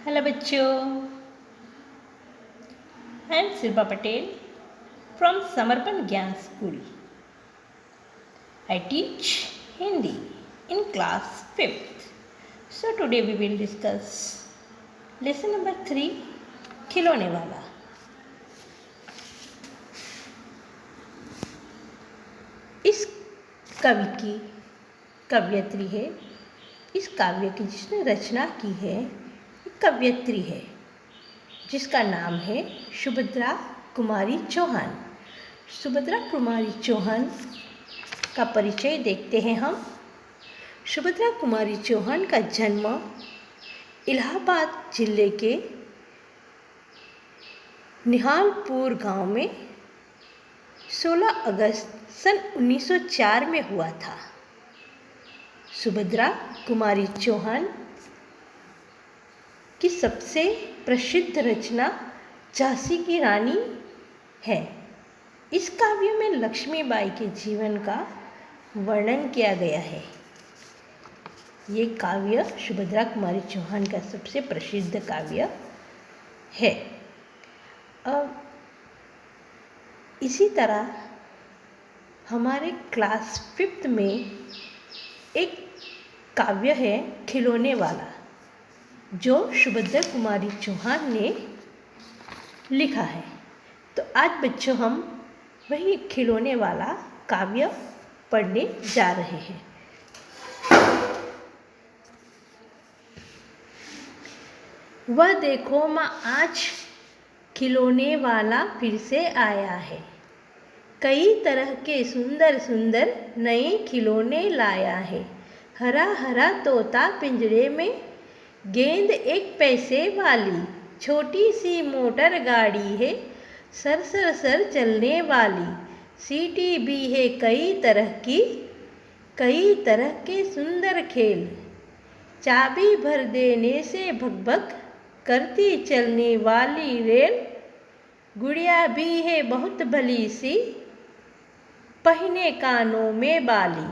Hello बच्चों, I am Shilpa Patel from समर्पण ज्ञान school. I teach Hindi in class 5th. So today we will discuss lesson number 3, खिलौने वाला. इस कवि की कवयित्री है. इस काव्य की जिसने रचना की है कवयित्री है जिसका नाम है सुभद्रा कुमारी चौहान. सुभद्रा कुमारी चौहान का परिचय देखते हैं हम. सुभद्रा कुमारी चौहान का जन्म इलाहाबाद जिले के निहालपुर गांव में 16 अगस्त सन 1904 में हुआ था. सुभद्रा कुमारी चौहान की सबसे प्रसिद्ध रचना झांसी की रानी है. इस काव्य में लक्ष्मीबाई के जीवन का वर्णन किया गया है. ये काव्य सुभद्रा कुमारी चौहान का सबसे प्रसिद्ध काव्य है. अब इसी तरह हमारे क्लास 5th में एक काव्य है खिलौने वाला जो सुभद्रा कुमारी चौहान ने लिखा है. तो आज बच्चों हम वही खिलौने वाला काव्य पढ़ने जा रहे हैं. वह देखो माँ आज खिलौने वाला फिर से आया है. कई तरह के सुंदर सुंदर नए खिलौने लाया है. हरा हरा तोता पिंजरे में, गेंद 1 पैसे वाली, छोटी सी मोटर गाड़ी है सर सर सर चलने वाली, सीटी भी है कई तरह की, कई तरह के सुंदर खेल, चाबी भर देने से भग भग करती चलने वाली रेल, गुड़िया भी है बहुत भली सी, पहने कानों में बाली,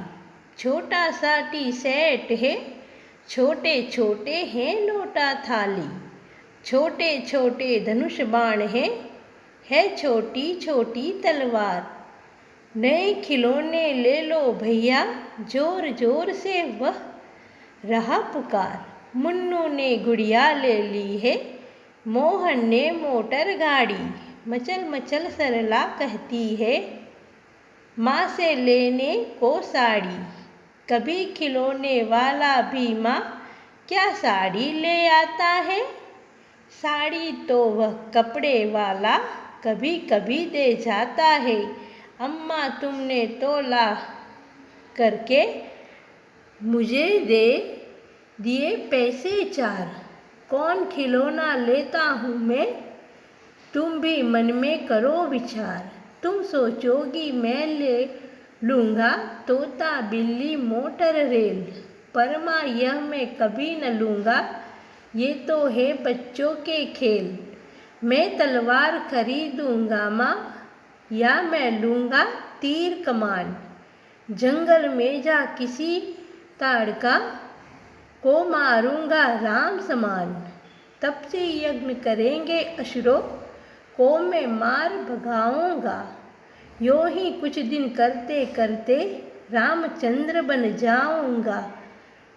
छोटा सा टी सेट है, छोटे छोटे हैं लोटा थाली, छोटे छोटे धनुष बाण हैं, है छोटी छोटी तलवार, नए खिलौने ले लो भैया, जोर जोर से वह रहा पुकार, मुन्नू ने गुड़िया ले ली है, मोहन ने मोटर गाड़ी, मचल मचल सरला कहती है, माँ से लेने को साड़ी, कभी खिलौने वाला भी माँ क्या साड़ी ले आता है, साड़ी तो वह कपड़े वाला कभी कभी दे जाता है, अम्मा तुमने तोला करके मुझे दे दिए पैसे 4, कौन खिलौना लेता हूँ मैं, तुम भी मन में करो विचार, तुम सोचोगी मैं ले लूँगा तोता बिल्ली मोटर रेल, पर माँ यह मैं कभी न लूँगा, ये तो है बच्चों के खेल, मैं तलवार खरीदूँगा माँ, या मैं लूँगा तीर कमान, जंगल में जा किसी ताड़का को मारूँगा राम समान, तब से यज्ञ करेंगे असुरों को मैं मार भगाऊँगा, यूँ ही कुछ दिन करते करते रामचंद्र बन जाऊँगा,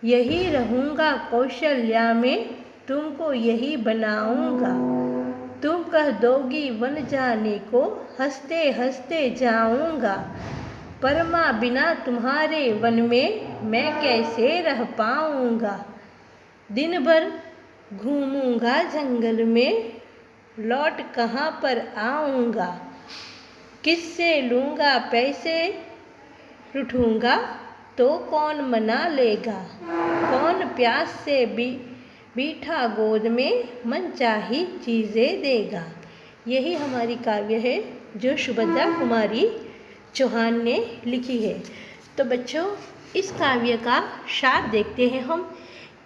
यही रहूँगा कौशल्या में तुमको यही बनाऊँगा, तुम कह दोगी वन जाने को हंसते हंसते जाऊँगा, पर माँ बिना तुम्हारे वन में मैं कैसे रह पाऊँगा, दिन भर घूमूँगा जंगल में लौट कहाँ पर आऊँगा, किससे लूँगा पैसे रूठूँगा तो कौन मना लेगा, कौन प्यास से बीठा गोद में मनचाही चीज़ें देगा. यही हमारी काव्य है जो सुभद्रा कुमारी चौहान ने लिखी है. तो बच्चों इस काव्य का सार देखते हैं हम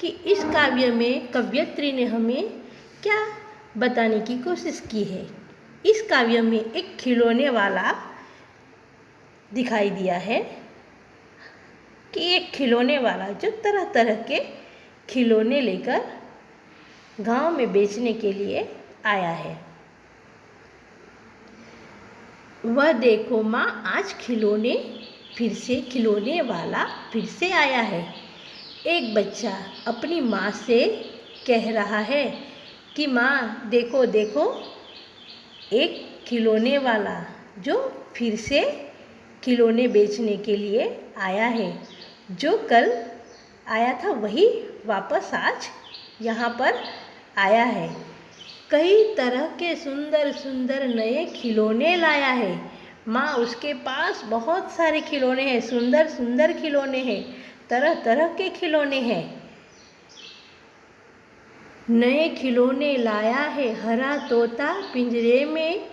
कि इस काव्य में कवयित्री ने हमें क्या बताने की कोशिश की है. इस काव्य में एक खिलौने वाला दिखाई दिया है कि एक खिलौने वाला जो तरह तरह के खिलौने लेकर गांव में बेचने के लिए आया है। वह देखो माँ, आज खिलौने वाला फिर से आया है। एक बच्चा अपनी माँ से कह रहा है कि माँ देखो देखो, एक खिलौने वाला जो फिर से खिलौने बेचने के लिए आया है। जो कल आया था वही वापस आज यहाँ पर आया है। कई तरह के सुंदर सुंदर नए खिलौने लाया है। माँ, उसके पास बहुत सारे खिलौने हैं, सुंदर सुंदर खिलौने हैं, तरह तरह के खिलौने हैं। नए खिलौने लाया है। हरा तोता पिंजरे में,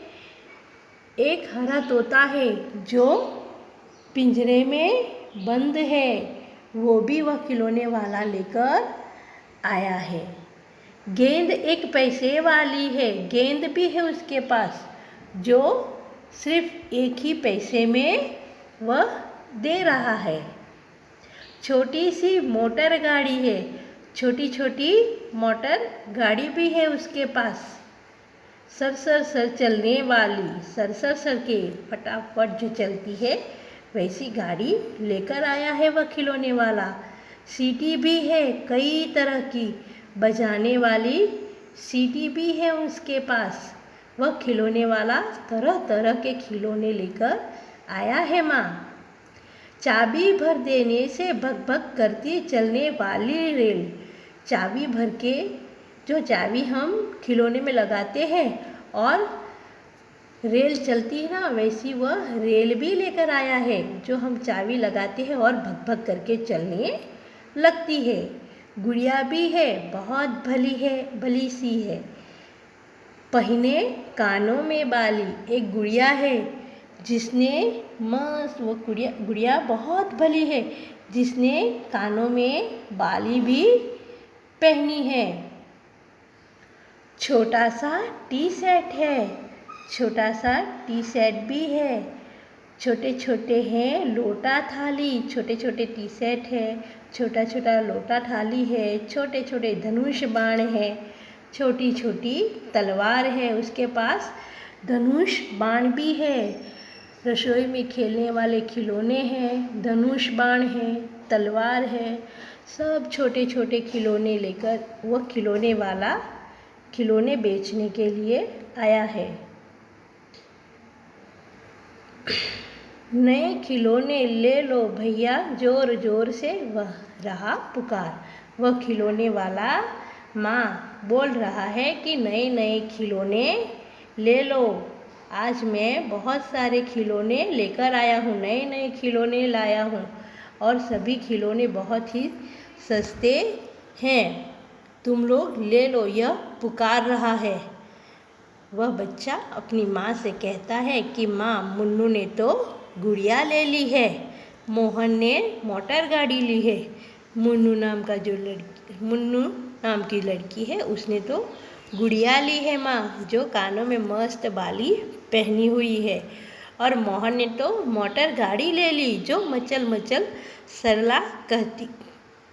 एक हरा तोता है जो पिंजरे में बंद है, वो भी वह खिलौने वाला लेकर आया है। गेंद एक पैसे वाली है, गेंद भी है उसके पास, जो सिर्फ एक ही पैसे में वह दे रहा है। छोटी सी मोटर गाड़ी है, छोटी छोटी मोटर गाड़ी भी है उसके पास। सर सर सर चलने वाली, सर सर सर के फटाफट जो चलती है वैसी गाड़ी लेकर आया है वह खिलौने वाला। सीटी भी है कई तरह की, बजाने वाली सीटी भी है उसके पास। वह खिलौने वाला तरह तरह के खिलौने लेकर आया है माँ। चाबी भर देने से भग भग करती चलने वाली रेल, चाबी भर के जो चाबी हम खिलौने में लगाते हैं और रेल चलती है ना, वैसी वह रेल भी लेकर आया है, जो हम चाबी लगाते हैं और भग भग करके चलने लगती है। गुड़िया भी है, बहुत भली सी है, पहने कानों में बाली। एक गुड़िया है जिसने मस्त, वो गुड़िया बहुत भली है जिसने कानों में बाली भी पहनी है। छोटा सा टी सेट है, छोटा सा टी सेट भी है। छोटे छोटे हैं लोटा थाली, छोटे छोटे टी सेट है, छोटा छोटा लोटा थाली है, छोटे छोटे धनुष बाण है, छोटी छोटी तलवार है उसके पास, धनुष बाण भी है। रसोई में खेलने वाले खिलौने हैं, धनुष बाण है, तलवार है, सब छोटे छोटे खिलौने लेकर वह खिलौने वाला खिलौने बेचने के लिए आया है। नए खिलौने ले लो भैया, जोर जोर से वह रहा पुकार। वह खिलौने वाला माँ बोल रहा है कि नए नए खिलौने ले लो, आज मैं बहुत सारे खिलौने लेकर आया हूँ, नए नए खिलौने लाया हूँ और सभी खिलौने बहुत ही सस्ते हैं, तुम लोग ले लो, यह पुकार रहा है। वह बच्चा अपनी माँ से कहता है कि माँ, मुन्नू ने तो गुड़िया ले ली है, मोहन ने मोटर गाड़ी ली है, मुन्नू नाम की लड़की है उसने तो गुड़िया ली है माँ, जो कानों में मस्त बाली पहनी हुई है, और मोहन ने तो मोटर गाड़ी ले ली, जो मचल मचल सरला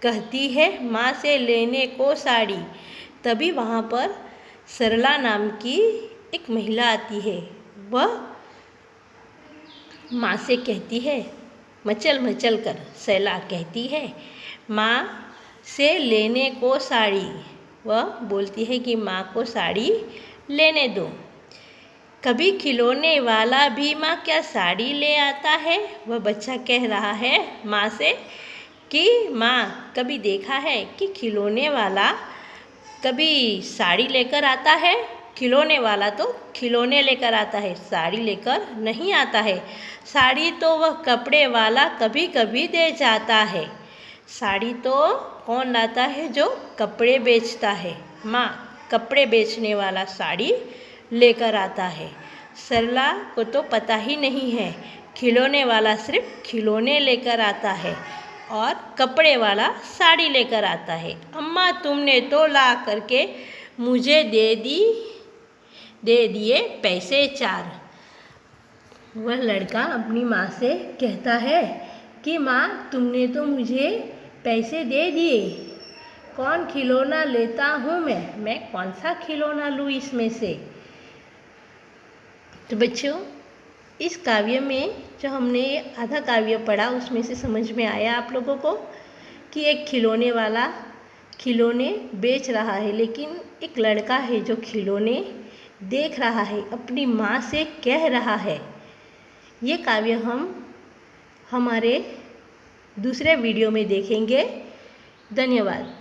कहती है माँ से लेने को साड़ी। तभी वहाँ पर सरला नाम की एक महिला आती है, वह माँ से कहती है, मचल मचल कर सरला कहती है माँ से लेने को साड़ी। वह बोलती है कि माँ को साड़ी लेने दो। कभी खिलौने वाला भी माँ क्या साड़ी ले आता है? वह बच्चा कह रहा है माँ से कि माँ, कभी देखा है कि खिलौने वाला कभी साड़ी लेकर आता है? खिलौने वाला तो खिलौने लेकर आता है, साड़ी लेकर नहीं आता है। साड़ी तो वह कपड़े वाला कभी कभी दे जाता है। साड़ी तो कौन लाता है? जो कपड़े बेचता है। माँ, कपड़े बेचने वाला साड़ी लेकर आता है। सरला को तो पता ही नहीं है, खिलौने वाला सिर्फ खिलौने लेकर आता है और कपड़े वाला साड़ी लेकर आता है। अम्मा, तुमने तो ला करके मुझे दे दिए पैसे 4। वह लड़का अपनी माँ से कहता है कि माँ, तुमने तो मुझे पैसे दे दिए, कौन खिलौना लेता हूँ मैं कौन सा खिलौना लूँ इसमें से। तो बच्चों, इस काव्य में जो हमने आधा काव्य पढ़ा उसमें से समझ में आया आप लोगों को कि एक खिलौने वाला खिलौने बेच रहा है, लेकिन एक लड़का है जो खिलौने देख रहा है, अपनी माँ से कह रहा है। ये काव्य हम हमारे दूसरे वीडियो में देखेंगे। धन्यवाद।